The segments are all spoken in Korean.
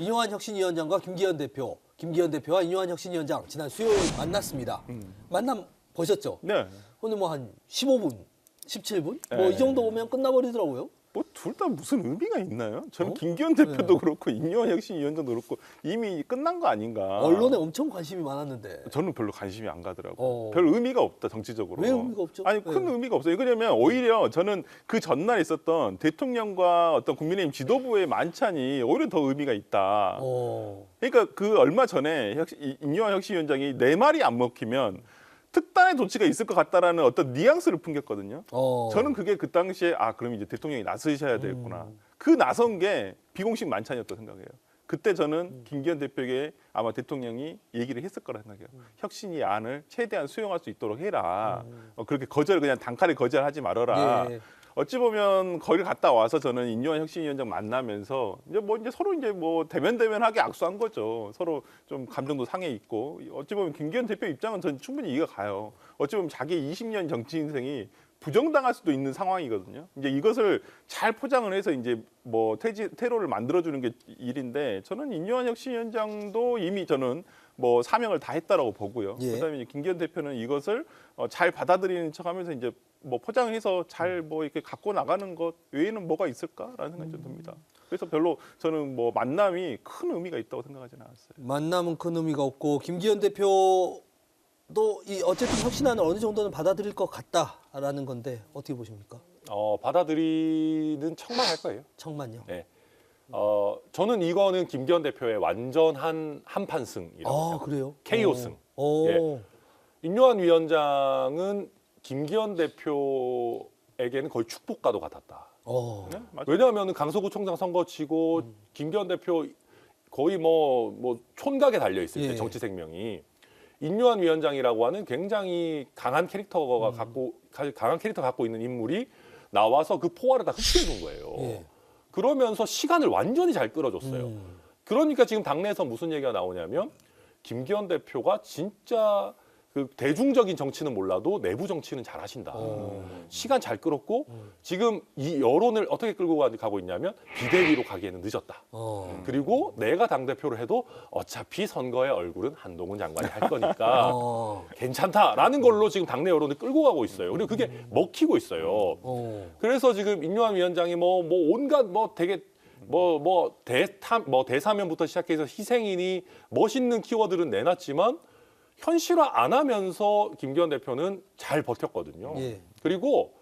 인요한 혁신위원장과 김기현 대표와 인요한 혁신위원장 지난 수요일 만났습니다. 만남 보셨죠? 네. 오늘 뭐 한 15분, 17분? 뭐 네. 이 정도 보면 끝나버리더라고요. 뭐 둘 다 무슨 의미가 있나요? 저는 어? 김기현 대표도 네. 그렇고 인요한 혁신위원장도 그렇고 이미 끝난 거 아닌가. 언론에 엄청 관심이 많았는데. 저는 별로 관심이 안 가더라고요. 어. 별 의미가 없다 정치적으로. 왜 의미가 없죠? 아니 큰 네. 의미가 없어요. 왜냐면 오히려 저는 그 전날 있었던 대통령과 어떤 국민의힘 지도부의 만찬이 오히려 더 의미가 있다. 그러니까 그 얼마 전에 인요한 혁신위원장이 내 말이 안 먹히면 특단의 조치가 있을 것 같다라는 어떤 뉘앙스를 풍겼거든요. 저는 그게 그 당시에 그럼 이제 대통령이 나서셔야 되겠구나. 그 나선 게 비공식 만찬이었다고 생각해요. 그때 저는 김기현 대표에게 아마 대통령이 얘기를 했을 거라 생각해요. 혁신이 안을 최대한 수용할 수 있도록 해라. 그렇게 그냥 단칼에 거절하지 말아라. 예. 어찌 보면 거기를 갔다 와서 저는 인요한 혁신위원장 만나면서 이제 서로 대면대면하게 악수한 거죠. 서로 좀 감정도 상해 있고 어찌 보면 김기현 대표 입장은 저는 충분히 이해가 가요. 어찌 보면 자기 20년 정치 인생이 부정당할 수도 있는 상황이거든요. 이제 이것을 잘 포장을 해서 이제 테러를 만들어주는 게 일인데 저는 인요한 혁신위원장도 이미 저는 사명을 다 했다라고 보고요. 예. 그다음에 김기현 대표는 이것을 잘 받아들이는 척하면서 이제 포장해서 잘 이렇게 갖고 나가는 것 외에는 뭐가 있을까라는 생각이 좀 듭니다. 그래서 별로 저는 만남이 큰 의미가 있다고 생각하지는 않았어요. 만남은 큰 의미가 없고 김기현 대표도 어쨌든 혁신안을 어느 정도는 받아들일 것 같다라는 건데 어떻게 보십니까? 받아들이는 척만 할 거예요. 청만요. 네. 저는 이거는 김기현 대표의 완전한 한판승이라고 생각합니다. 그래요? KO 승. 예. 인요한 위원장은 김기현 대표에게는 거의 축복과도 같았다. 네? 맞아요. 왜냐하면 강서구청장 선거 치고 김기현 대표 거의 촌각에 달려 있을 때 예. 정치 생명이 인요한 위원장이라고 하는 굉장히 강한 캐릭터가 갖고 있는 인물이 나와서 그 포화를 다 흡수해 준 거예요. 예. 그러면서 시간을 완전히 잘 끌어줬어요. 그러니까 지금 당내에서 무슨 얘기가 나오냐면 김기현 대표가 진짜 그 대중적인 정치는 몰라도 내부 정치는 잘 하신다. 시간 잘 끌었고 지금 이 여론을 어떻게 끌고 가고 있냐면 비대위로 가기에는 늦었다. 그리고 내가 당대표를 해도 어차피 선거의 얼굴은 한동훈 장관이 할 거니까 괜찮다라는 걸로 지금 당내 여론을 끌고 가고 있어요. 그리고 그게 먹히고 있어요. 그래서 지금 인요한 위원장이 온갖 되게 대사면부터 시작해서 희생이니 멋있는 키워드를 내놨지만 현실화 안 하면서 김기현 대표는 잘 버텼거든요. 예. 그리고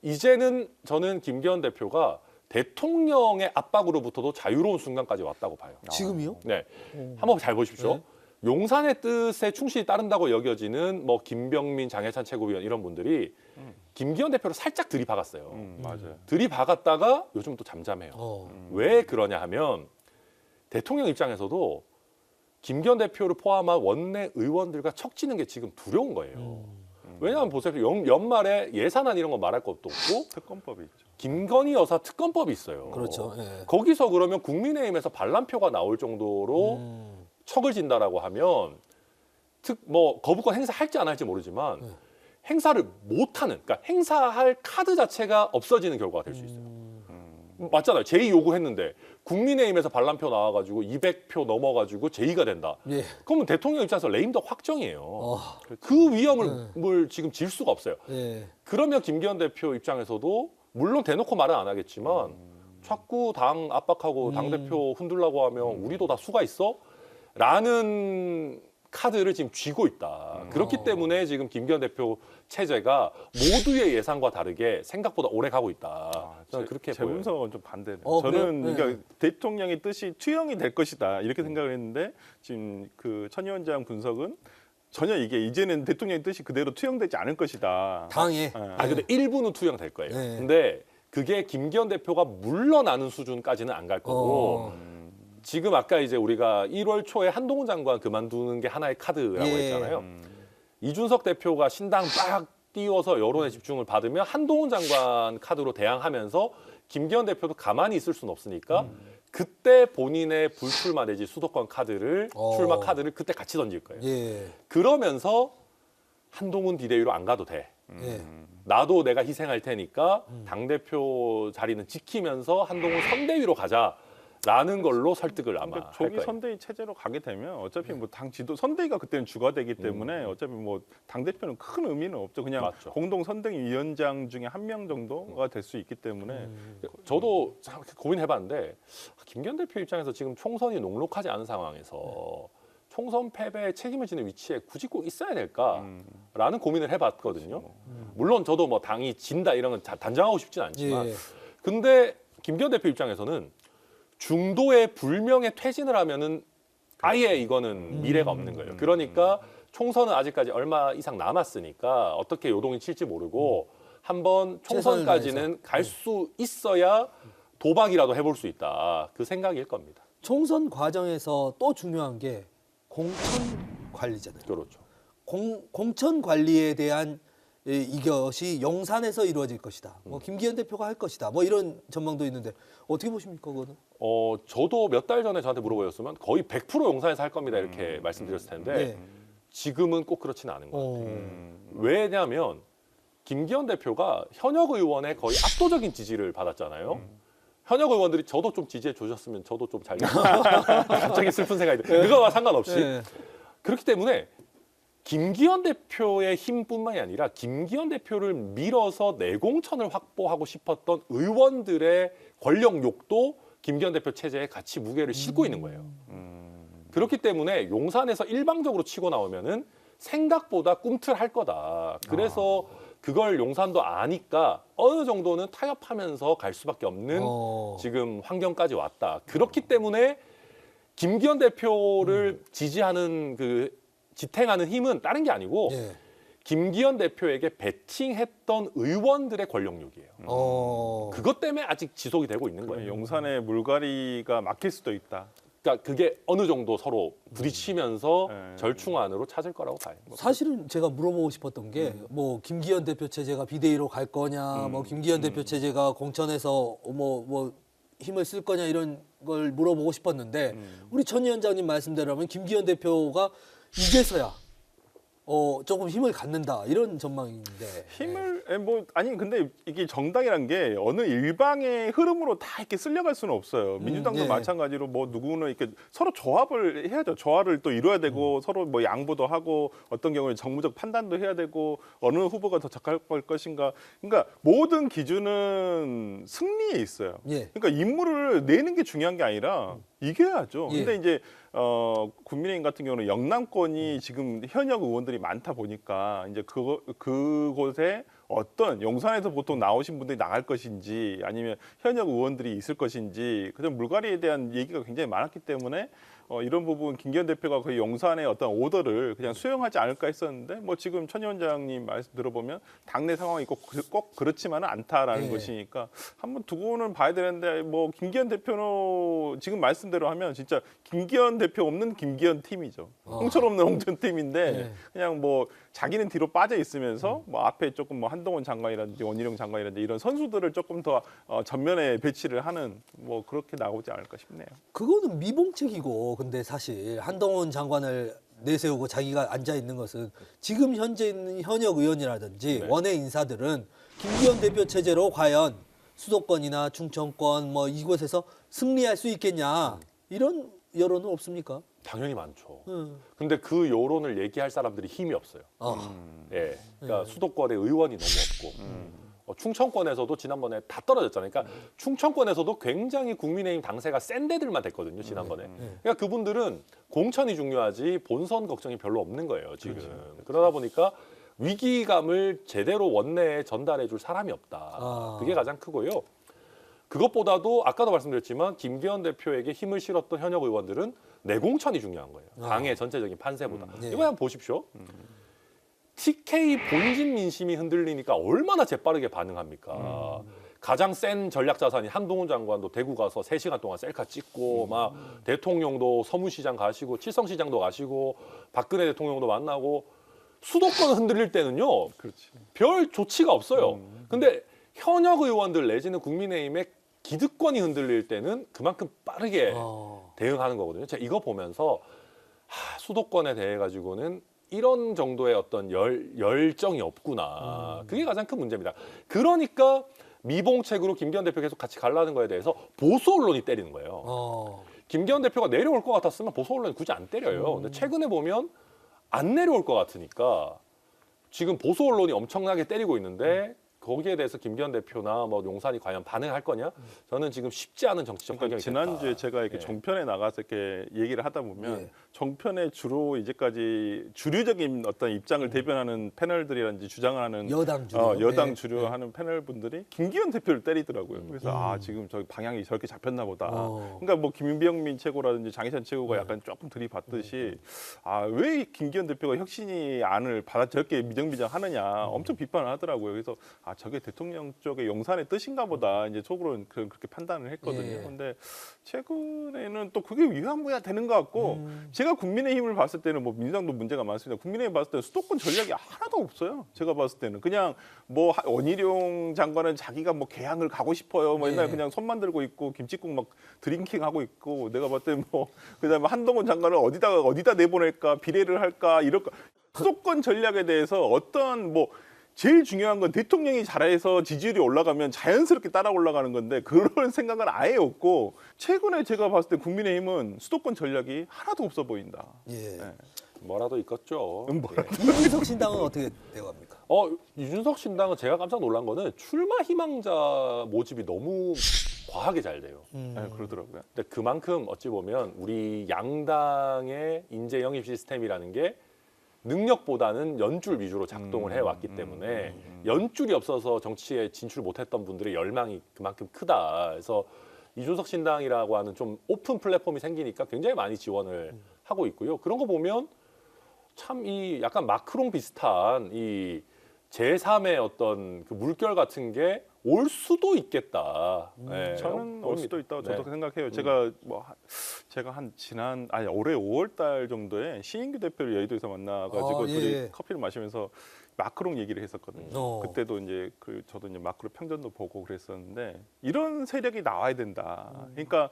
이제는 저는 김기현 대표가 대통령의 압박으로부터도 자유로운 순간까지 왔다고 봐요. 지금이요? 네, 한번 잘 보십시오. 네. 용산의 뜻에 충실히 따른다고 여겨지는 김병민, 장해찬 최고위원 이런 분들이 김기현 대표를 살짝 들이박았어요. 맞아요. 들이박았다가 요즘 또 잠잠해요. 왜 그러냐 하면 대통령 입장에서도 김기현 대표를 포함한 원내 의원들과 척지는 게 지금 두려운 거예요. 왜냐하면 보세요. 연말에 예산안 이런 거 말할 것도 없고 특검법이 있죠. 김건희 여사 특검법이 있어요. 그렇죠. 예. 거기서 그러면 국민의힘에서 반란표가 나올 정도로 척을 진다라고 하면 거부권 행사할지 안 할지 모르지만 행사를 못하는, 그러니까 행사할 카드 자체가 없어지는 결과가 될 수 있어요. 맞잖아요. 제2 요구했는데 국민의힘에서 반란표 나와가지고 200표 넘어가지고 제2가 된다. 예. 그러면 대통령 입장에서 레임덕 확정이에요. 그 위험을 지금 질 수가 없어요. 예. 그러면 김기현 대표 입장에서도 물론 대놓고 말은 안 하겠지만 자꾸 당 압박하고 당대표 흔들라고 하면 우리도 다 수가 있어? 라는 카드를 지금 쥐고 있다. 그렇기 때문에 지금 김기현 대표 체제가 모두의 예상과 다르게 생각보다 오래 가고 있다. 저는 그렇게 제 보여요. 분석은 좀 반대네요. 그래요? 저는 네. 그러니까 대통령의 뜻이 투영이 될 것이다 이렇게 생각을 했는데 지금 천 위원장 분석은 전혀 이게 이제는 대통령의 뜻이 그대로 투영되지 않을 것이다. 당에. 근데 일부는 투영될 거예요. 네. 근데 그게 김기현 대표가 물러나는 수준까지는 안 갈 거고 지금 아까 이제 우리가 1월 초에 한동훈 장관 그만두는 게 하나의 카드라고 예. 했잖아요. 이준석 대표가 신당 빡 띄워서 여론의 집중을 받으면 한동훈 장관 카드로 대항하면서 김기현 대표도 가만히 있을 수는 없으니까 그때 본인의 불출마 내지 수도권 카드를 출마 카드를 그때 같이 던질 거예요. 예. 그러면서 한동훈 비대위로 안 가도 돼. 예. 나도 내가 희생할 테니까 당대표 자리는 지키면서 한동훈 선대위로 가자. 라는 걸로 설득을 아마 그러니까 할 조기 거예요. 선대위 체제로 가게 되면 어차피 뭐 당 지도 선대위가 그때는 주가 되기 때문에 어차피 뭐 당 대표는 큰 의미는 없죠. 그냥 맞죠. 공동 선대위 위원장 중에 한 명 정도가 될 수 있기 때문에 저도 참 고민해봤는데 김기현 대표 입장에서 지금 총선이 녹록하지 않은 상황에서 총선 패배에 책임을 지는 위치에 굳이 꼭 있어야 될까라는 고민을 해봤거든요. 물론 저도 뭐 당이 진다 이런 건 단정하고 싶진 않지만 예. 근데 김기현 대표 입장에서는 중도의 불명예 퇴진을 하면은 아예 이거는 미래가 없는 거예요. 그러니까 총선은 아직까지 얼마 이상 남았으니까 어떻게 요동이 칠지 모르고 한번 총선까지는 갈 수 있어야 도박이라도 해볼 수 있다. 그 생각일 겁니다. 총선 과정에서 또 중요한 게 공천 관리잖아요. 그렇죠. 공천 관리에 대한 이것이 용산에서 이루어질 것이다. 뭐 김기현 대표가 할 것이다. 뭐 이런 전망도 있는데 어떻게 보십니까, 그거는? 저도 몇 달 전에 저한테 물어보셨으면 거의 100% 용산에서 할 겁니다 이렇게 말씀드렸을 텐데 네. 지금은 꼭 그렇지는 않은 것 같아요. 어. 왜냐하면 김기현 대표가 현역 의원의 거의 압도적인 지지를 받았잖아요. 현역 의원들이 저도 좀 지지해 주셨으면 저도 좀 잘 갑자기 슬픈 생각이 들어요. 그거와 상관없이 네. 그렇기 때문에 김기현 대표의 힘뿐만이 아니라 김기현 대표를 밀어서 내공천을 확보하고 싶었던 의원들의 권력욕도 김기현 대표 체제에 같이 무게를 싣고 있는 거예요. 그렇기 때문에 용산에서 일방적으로 치고 나오면은 생각보다 꿈틀할 거다. 그래서 그걸 용산도 아니까 어느 정도는 타협하면서 갈 수밖에 없는 지금 환경까지 왔다. 그렇기 때문에 김기현 대표를 지지하는 그 지탱하는 힘은 다른 게 아니고 예. 김기현 대표에게 배팅했던 의원들의 권력욕이에요. 그것 때문에 아직 지속이 되고 있는 거예요. 용산의 물갈이가 막힐 수도 있다. 그러니까 그게 어느 정도 서로 부딪히면서 네. 절충안으로 찾을 거라고 봐요. 사실은 제가 물어보고 싶었던 게 뭐 김기현 대표 체제가 비대위로 갈 거냐, 뭐 김기현 대표 체제가 공천에서 뭐 힘을 쓸 거냐 이런 걸 물어보고 싶었는데 우리 전 위원장님 말씀대로라면 김기현 대표가 이제서야 조금 힘을 갖는다 이런 전망인데 힘을 아니 근데 이게 정당이란 게 어느 일방의 흐름으로 다 이렇게 쓸려갈 수는 없어요. 민주당도 예. 마찬가지로 뭐 누구는 이렇게 서로 조합을 해야죠. 조화를 또 이뤄야 되고 서로 뭐 양보도 하고 어떤 경우에 정무적 판단도 해야 되고 어느 후보가 더 적합할 것인가. 그러니까 모든 기준은 승리에 있어요. 예. 그러니까 인물을 내는 게 중요한 게 아니라 이겨야죠. 예. 근데 이제 국민의힘 같은 경우는 영남권이 지금 현역 의원들이 많다 보니까 이제 그곳에 어떤 용산에서 보통 나오신 분들이 나갈 것인지 아니면 현역 의원들이 있을 것인지 그런 물갈이에 대한 얘기가 굉장히 많았기 때문에 이런 부분 김기현 대표가 거의 용산의 어떤 오더를 그냥 수용하지 않을까 했었는데 뭐 지금 천 위원장님 말씀 들어보면 당내 상황이 꼭 그렇지만은 않다라는 예. 것이니까 한번 두고는 봐야 되는데 뭐 김기현 대표는 지금 말씀대로 하면 진짜 김기현 대표 없는 김기현 팀이죠. 홍철 없는 홍천 팀인데 예. 그냥 뭐 자기는 뒤로 빠져 있으면서 뭐 앞에 조금 뭐 한동훈 장관이라든지 원희룡 장관이라든지 이런 선수들을 조금 더 전면에 배치를 하는 뭐 그렇게 나오지 않을까 싶네요. 그거는 미봉책이고 근데 사실 한동훈 장관을 내세우고 자기가 앉아 있는 것은 지금 현재 있는 현역 의원이라든지 네. 원외 인사들은 김기현 대표 체제로 과연 수도권이나 충청권 뭐 이곳에서 승리할 수 있겠냐 이런 여론은 없습니까? 당연히 많죠. 근데 그 여론을 얘기할 사람들이 힘이 없어요. 예, 그러니까 수도권에 의원이 너무 없고 충청권에서도 지난번에 다 떨어졌잖아요. 그러니까 충청권에서도 굉장히 국민의힘 당세가 센 데들만 됐거든요. 지난번에. 그러니까 그분들은 공천이 중요하지 본선 걱정이 별로 없는 거예요. 지금. 그러다 보니까 위기감을 제대로 원내에 전달해 줄 사람이 없다. 그게 가장 크고요. 그것보다도 아까도 말씀드렸지만 김기현 대표에게 힘을 실었던 현역 의원들은 내공천이 중요한 거예요. 당의 전체적인 판세보다. 네. 이거 한번 보십시오. TK 본진 민심이 흔들리니까 얼마나 재빠르게 반응합니까? 가장 센 전략 자산이 한동훈 장관도 대구 가서 3시간 동안 셀카 찍고 막 대통령도 서문시장 가시고 칠성시장도 가시고 박근혜 대통령도 만나고 수도권 흔들릴 때는요. 그렇지. 별 조치가 없어요. 근데 현역 의원들 내지는 국민의힘의 기득권이 흔들릴 때는 그만큼 빠르게 대응하는 거거든요. 제가 이거 보면서 수도권에 대해 가지고는 이런 정도의 어떤 열정이 없구나. 그게 가장 큰 문제입니다. 그러니까 미봉책으로 김기현 대표 계속 같이 가려는 거에 대해서 보수 언론이 때리는 거예요. 김기현 대표가 내려올 것 같았으면 보수 언론이 굳이 안 때려요. 근데 최근에 보면 안 내려올 것 같으니까 지금 보수 언론이 엄청나게 때리고 있는데 거기에 대해서 김기현 대표나 뭐 용산이 과연 반응할 거냐? 저는 지금 쉽지 않은 정치적 그러니까 환경이 지난주에 됐다. 제가 이렇게 예. 정편에 나가서 이렇게 얘기를 하다 보면 예. 정편에 주로 이제까지 주류적인 어떤 입장을 대변하는 패널들이라든지 주장하는 여당 주류. 여당 예. 주류하는 패널분들이 김기현 대표를 때리더라고요. 그래서 아 지금 저 방향이 저렇게 잡혔나 보다. 그러니까 뭐 김병민 최고라든지 장희찬 최고가 약간 조금 들이받듯이 아 왜 김기현 대표가 혁신이 안을 받아 저렇게 미정미정하느냐 엄청 비판을 하더라고요. 그래서 아 저게 대통령 쪽의 용산의 뜻인가 보다 이제 속으로는 그렇게 판단을 했거든요. 예. 근데 최근에는 또 그게 유야무야 되는 것 같고 제가 국민의힘을 봤을 때는 뭐 민주당도 문제가 많습니다. 국민의힘 봤을 때는 수도권 전략이 하나도 없어요. 제가 봤을 때는 그냥 뭐 원희룡 장관은 자기가 뭐 개항을 가고 싶어요. 뭐 옛날에 예. 그냥 손만 들고 있고 김칫국 막 드링킹 하고 있고 내가 봤을 때 뭐 그다음에 한동훈 장관은 어디다 내보낼까 비례를 할까 이럴까 수도권 전략에 대해서 어떤 뭐 제일 중요한 건 대통령이 잘해서 지지율이 올라가면 자연스럽게 따라 올라가는 건데 그런 생각은 아예 없고 최근에 제가 봤을 때 국민의힘은 수도권 전략이 하나도 없어 보인다. 예. 네. 뭐라도 있겠죠. 이준석 신당은 어떻게 되어갑니까? 이준석 신당은 제가 깜짝 놀란 거는 출마 희망자 모집이 너무 과하게 잘 돼요. 네, 그러더라고요. 근데 그만큼 어찌 보면 우리 양당의 인재 영입 시스템이라는 게 능력보다는 연줄 위주로 작동을 해왔기 때문에 연줄이 없어서 정치에 진출 못했던 분들의 열망이 그만큼 크다. 그래서 이준석 신당이라고 하는 좀 오픈 플랫폼이 생기니까 굉장히 많이 지원을 하고 있고요. 그런 거 보면 참 이 약간 마크롱 비슷한 이 제3의 어떤 그 물결 같은 게 올 수도 있겠다. 네, 저는 올 봅니다. 수도 있다고 저도 네. 생각해요. 제가 한 올해 5월달 정도에 신인규 대표를 여의도에서 만나가지고 예, 둘이 예. 커피를 마시면서 마크롱 얘기를 했었거든요. 어. 그때도 이제 저도 이제 마크롱 평전도 보고 그랬었는데 이런 세력이 나와야 된다. 그러니까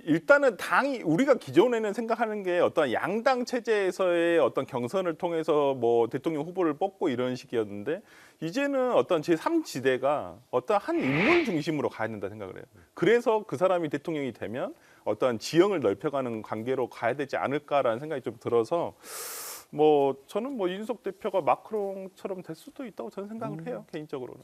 일단은 당이 우리가 기존에는 생각하는 게 어떤 양당 체제에서의 어떤 경선을 통해서 뭐 대통령 후보를 뽑고 이런 식이었는데 이제는 어떤 제3지대가 어떤 한 인물 중심으로 가야 된다 생각을 해요. 그래서 그 사람이 대통령이 되면 어떤 지형을 넓혀가는 관계로 가야 되지 않을까라는 생각이 좀 들어서 뭐 저는 뭐 이준석 대표가 마크롱처럼 될 수도 있다고 저는 생각을 해요 개인적으로는.